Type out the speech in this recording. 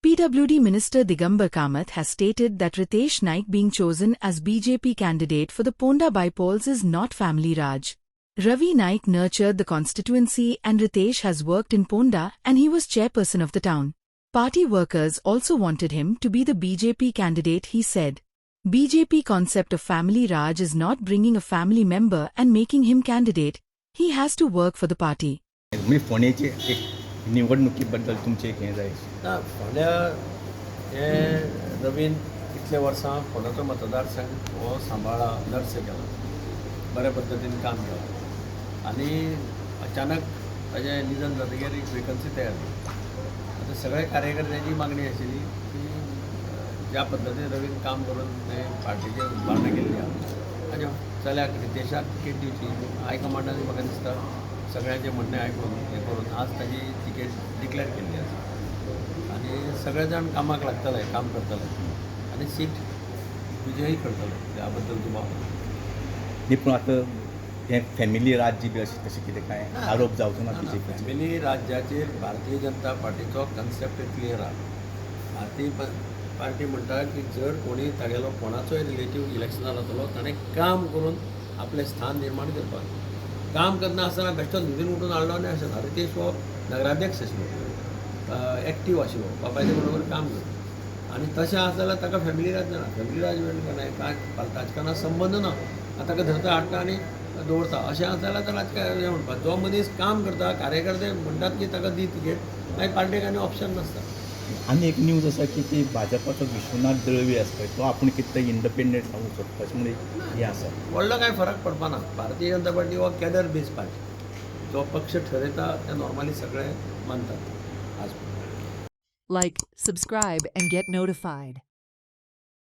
PWD Minister Digambar Kamath has stated that Ritesh Naik being chosen as BJP candidate for the Ponda bypolls is not family Raj. Ravi Naik nurtured the constituency and Ritesh has worked in Ponda and he was chairperson of the town. Party workers also wanted him to be the BJP candidate, he said. BJP concept of family Raj is not bringing a family member and making him candidate. He has to work for the party. मी फोण्याची एक निवडणुकीबद्दल तुमचे एक हे जाय ना फोंड्या हे नवीन इतले वर्सां फोंडाचो मतदारसंघ हो सांबाळा नर्स केला बऱ्या पद्दतीन काम केलां आनी अचानक ताजें निधन जातकीर एक वेकन्सी तयार जाली आतां सगळे कार्यकर्त्यांची मागणी आशिल्ली की ज्या पद्दतीन रवीन काम करून ते पार्टीचेर उभारणी केल्ली आहा ताज्या चल्याक रितेशाक तिकेट दिवची हायकमांडान म्हाका दिसता सगळ्यांचे म्हणणे आयकून हे करून आज ताजी तिकेट डिक्लेअर केल्ली आसा आनी सगळे जाण कामाक लागतले काम करतले आनी सीट विजयी करतले त्या बद्दल तुका न्ही पूण आतां हें फॅमिली राज्य बी अशें तशें कितें काय आरोप जावचो ना बीजेपीचो family राज्याचेर Bharatiya Janata पार्टीचो concept clear आहा भारतीय पार्टी म्हणटा की जर कोणी तागेलो कोणाचोय रिलेटीव इलेक्शनार जातलो ताणें काम करून आपलें स्थान निर्माण करपाक काम करना आसतना बेश्टो न्हिदून उठून हाडलो आनी अशें ना रितेश हो नगराध्यक्ष आशिल्लो एक्टीव आशिल्लो बापायचे बरोबर काम करता आनी तशें आसा जाल्यार ताका फॅमिली राज ना फॅमिली राज म्हणजे कांय राजकारणाक संबंद ना ताका धरता हाडटा आनी दवरता अशें आसा जाल्यार ताका राजकारण हें म्हणपाक जो मनीस काम करता कार्यकर्ते म्हणटात की ताका दी तिकेट मागीर पार्टेक आनी ऑप्शन नासता आनी एक न्यूज आसा की ती भाजपाचो विश्वनाथ दळवी आसा पळय तो आपूण कितें इंडिपेंडंट जावंक सोदता अशें म्हणून हें आसा व्हडलो कांय फरक पडपाना भारतीय जनता पार्टी हो कॅडर बेज पार्टी जो पक्ष ठरयता ते नॉर्मली सगळे मानतात आज Like, subscribe, and get notified.